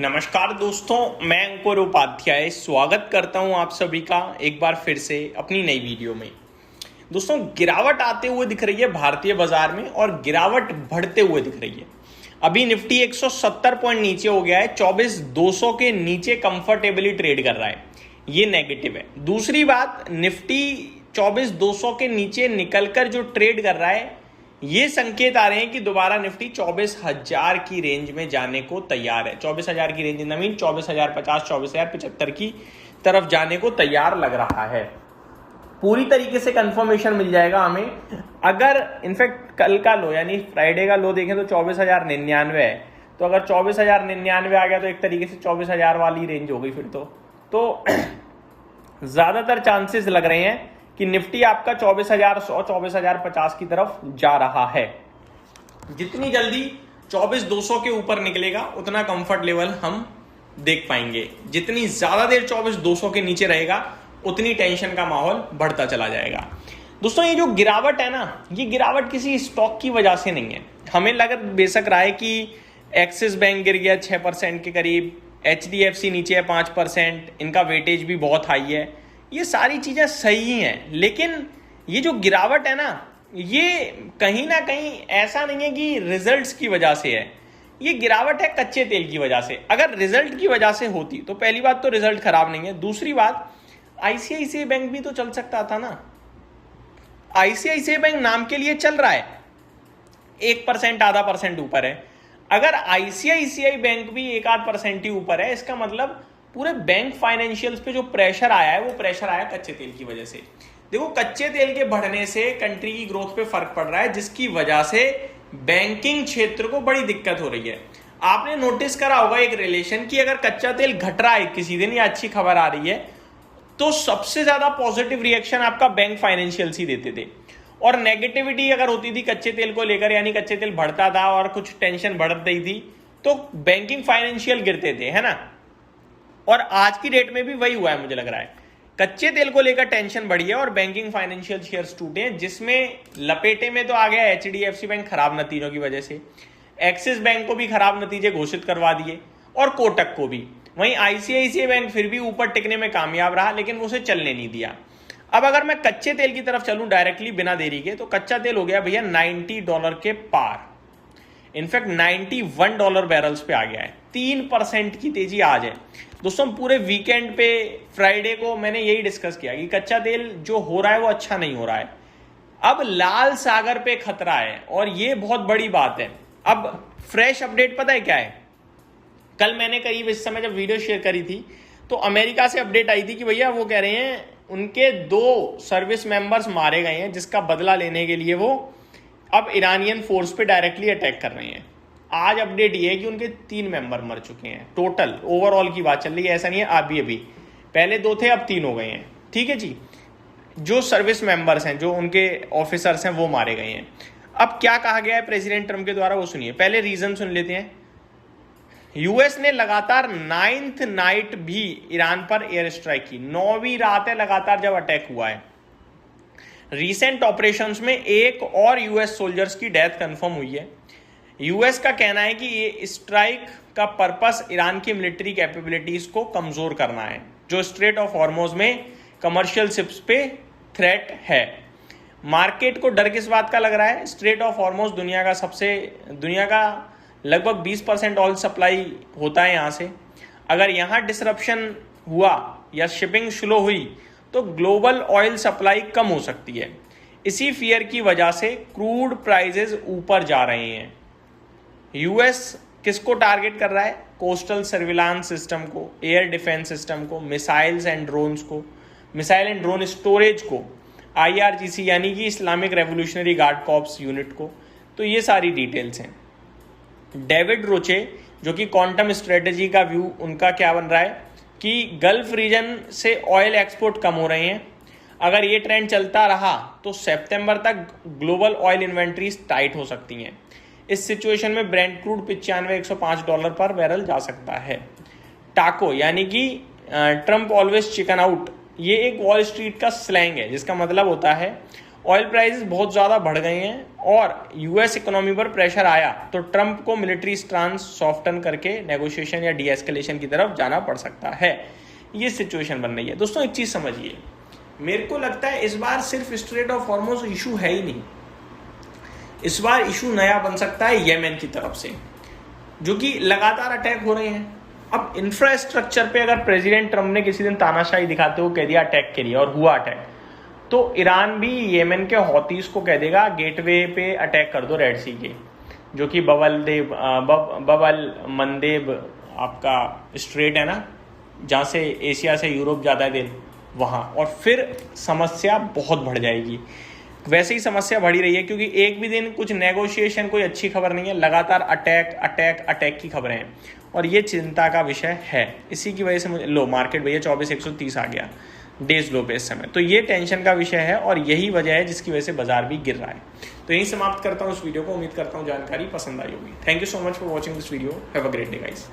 नमस्कार दोस्तों, मैं अंकुर उपाध्याय स्वागत करता हूं आप सभी का एक बार फिर से अपनी नई वीडियो में। दोस्तों, गिरावट आते हुए दिख रही है भारतीय बाजार में और गिरावट बढ़ते हुए दिख रही है। अभी निफ्टी 170 पॉइंट नीचे हो गया है, 24,200 के नीचे कंफर्टेबली ट्रेड कर रहा है, ये नेगेटिव है। दूसरी बात, निफ्टी 24,200 के नीचे निकलकर जो ट्रेड कर रहा है, ये संकेत आ रहे हैं कि दोबारा निफ्टी 24,000 की रेंज में जाने को तैयार है। 24,000 की रेंज नवीन 24,050, 24,075 की तरफ जाने को तैयार लग रहा है। पूरी तरीके से कंफर्मेशन मिल जाएगा हमें अगर इनफैक्ट कल का लो यानी फ्राइडे का लो देखें तो 24,099 है। तो अगर 24,099 आ गया तो एक तरीके से 24,000 वाली रेंज हो गई फिर तो ज्यादातर चांसेस लग रहे हैं कि निफ्टी आपका 24,100, 24,050 की तरफ जा रहा है। जितनी जल्दी 24,200 के ऊपर निकलेगा उतना कंफर्ट लेवल हम देख पाएंगे। जितनी ज्यादा देर 24,200 के नीचे रहेगा उतनी टेंशन का माहौल बढ़ता चला जाएगा। दोस्तों, ये जो गिरावट है ना, ये गिरावट किसी स्टॉक की वजह से नहीं है। हमें लग बेशक रहा है कि एक्सिस बैंक गिर गया 6% के करीब, HDFC नीचे है 5%, इनका वेटेज भी बहुत हाई है, ये सारी चीजें सही हैं। लेकिन ये जो गिरावट है ना, ये कहीं ना कहीं ऐसा नहीं है कि रिजल्ट्स की वजह से है, ये गिरावट है कच्चे तेल की वजह से। अगर रिजल्ट की वजह से होती तो पहली बात तो रिजल्ट खराब नहीं है, दूसरी बात ICICI बैंक भी तो चल सकता था ना। ICICI बैंक नाम के लिए चल रहा है, 1% आधा परसेंट ऊपर है। अगर ICICI बैंक भी 1-8% ही ऊपर है, इसका मतलब पूरे बैंक फाइनेंशियल्स पे जो प्रेशर आया है वो प्रेशर आया कच्चे तेल की वजह से। देखो, कच्चे तेल के बढ़ने से कंट्री की ग्रोथ पे फर्क पड़ रहा है, जिसकी वजह से बैंकिंग क्षेत्र को बड़ी दिक्कत हो रही है। आपने नोटिस करा होगा एक रिलेशन कि अगर कच्चा तेल घट रहा है किसी दिन या अच्छी खबर आ रही है तो सबसे ज्यादा पॉजिटिव रिएक्शन आपका बैंक फाइनेंशियल्स ही देते थे, और नेगेटिविटी अगर होती थी कच्चे तेल को लेकर यानी कच्चे तेल बढ़ता था और कुछ टेंशन बढ़ रही थी तो बैंकिंग फाइनेंशियल गिरते थे, है ना। और आज की डेट में भी वही हुआ है, मुझे लग रहा है कच्चे तेल को लेकर टेंशन बढ़ी है और बैंकिंग फाइनेंशियल शेयर्स टूटे हैं, जिसमें लपेटे में तो आ गया HDFC बैंक खराब नतीजों की वजह से, एक्सिस बैंक को भी खराब नतीजे घोषित करवा दिए और कोटक को भी। वहीं ICICI बैंक फिर भी ऊपर टिकने में कामयाब रहा लेकिन वो उसे चलने नहीं दिया। अब अगर मैं कच्चे तेल की तरफ चलूं डायरेक्टली बिना देरी के, तो कच्चा तेल हो गया भैया $90 के पार, इनफैक्ट $91 बैरल्स पे आ गया है। 3% की तेजी आज है। दोस्तों, पूरे वीकेंड पे फ्राइडे को मैंने यही डिस्कस किया कि कच्चा तेल जो हो रहा है वो अच्छा नहीं हो रहा है। अब लाल सागर पे खतरा है और ये बहुत बड़ी बात है। अब फ्रेश अपडेट पता है क्या है? कल मैंने करीब इस समय जब वीडियो शेयर करी थी तो अमेरिका से अपडेट आई थी कि भैया वो कह रहे हैं उनके 2 सर्विस मेंबर्स मारे गए हैं, जिसका बदला लेने के लिए वो अब ईरानियन फोर्स पे डायरेक्टली अटैक कर रहे हैं। आज अपडेट ये है कि उनके 3 मेंबर मर चुके हैं टोटल, ओवरऑल की बात चल रही है, ऐसा नहीं है अभी पहले 2 थे अब 3 हो गए हैं। ठीक है जी, जो सर्विस मेंबर्स हैं, जो उनके ऑफिसर्स हैं, वो मारे गए हैं। अब क्या कहा गया है प्रेसिडेंट ट्रम्प के द्वारा वो सुनिए, पहले रीजन सुन लेते हैं। यूएस ने लगातार 9th नाइट भी ईरान पर एयर स्ट्राइक की, 9वीं रात है लगातार जब अटैक हुआ है। रिसेंट ऑपरेशंस में एक और यूएस सोल्जर्स की डेथ कंफर्म हुई है। यूएस का कहना है कि ये स्ट्राइक का पर्पस ईरान की मिलिट्री कैपेबिलिटीज को कमजोर करना है, जो स्ट्रेट ऑफ हॉर्मुज में कमर्शियल शिप्स पे थ्रेट है। मार्केट को डर किस बात का लग रहा है? स्ट्रेट ऑफ हॉर्मुज दुनिया का लगभग 20% ऑयल सप्लाई होता है यहाँ से। अगर यहाँ डिसरप्शन हुआ या शिपिंग स्लो हुई तो ग्लोबल ऑयल सप्लाई कम हो सकती है। इसी फियर की वजह से क्रूड प्राइसेस ऊपर जा रहे हैं। यूएस किसको टारगेट कर रहा है? कोस्टल सर्विलांस सिस्टम को, एयर डिफेंस सिस्टम को, मिसाइल्स एंड ड्रोन्स को, मिसाइल एंड ड्रोन स्टोरेज को, IRGC यानी कि Islamic revolutionary guard corps unit को। तो ये सारी डिटेल्स हैं। डेविड रोचे जो कि क्वांटम स्ट्रेटेजी का व्यू उनका क्या बन रहा है कि गल्फ रीजन से ऑयल एक्सपोर्ट कम हो रहे हैं। अगर ये ट्रेंड चलता रहा तो सितंबर तक ग्लोबल ऑयल इन्वेंट्रीज टाइट हो सकती हैं। इस सिचुएशन में ब्रेंट क्रूड $95-105 पर बैरल जा सकता है। टाको यानी कि ट्रम्प ऑलवेज चिकन आउट, ये एक वॉल स्ट्रीट का स्लैंग है जिसका मतलब होता है ऑयल प्राइसेस बहुत ज़्यादा बढ़ गए हैं और यूएस इकोनॉमी पर प्रेशर आया तो ट्रंप को मिलिट्री स्टांस सॉफ्टन करके नेगोशिएशन या डीएस्केलेशन की तरफ जाना पड़ सकता है। ये सिचुएशन बन रही है। दोस्तों एक चीज समझिए, मेरे को लगता है इस बार सिर्फ स्ट्रेट ऑफ हॉर्मुज इशू है ही नहीं, इस बार इशू नया बन सकता है येमेन की तरफ से, जो कि लगातार अटैक हो रहे हैं। अब इंफ्रास्ट्रक्चर पे अगर प्रेसिडेंट ट्रंप ने किसी दिन तानाशाही दिखाते हुए कह दिया अटैक के लिए और हुआ अटैक, तो ईरान भी येमेन के हौतीस को कह देगा गेटवे पे अटैक कर दो रेड सी के, जो कि बबल मंदेब आपका स्ट्रेट है ना, जहाँ से एशिया से यूरोप जाता है तेल, वहाँ, और फिर समस्या बहुत बढ़ जाएगी। वैसे ही समस्या बढ़ी रही है क्योंकि एक भी दिन कुछ नेगोशिएशन कोई अच्छी खबर नहीं है, लगातार अटैक अटैक अटैक की खबरें हैं और ये चिंता का विषय है। इसी की वजह से मुझे लो मार्केट भैया 24,130 आ गया डेज लो पे इस समय, तो ये टेंशन का विषय है और यही वजह है जिसकी वजह से बाजार भी गिर रहा है। तो यहीं समाप्त करता हूँ इस वीडियो को। उम्मीद करता हूँ जानकारी पसंद आई होगी। Thank you so much for watching this video. Have a great day guys.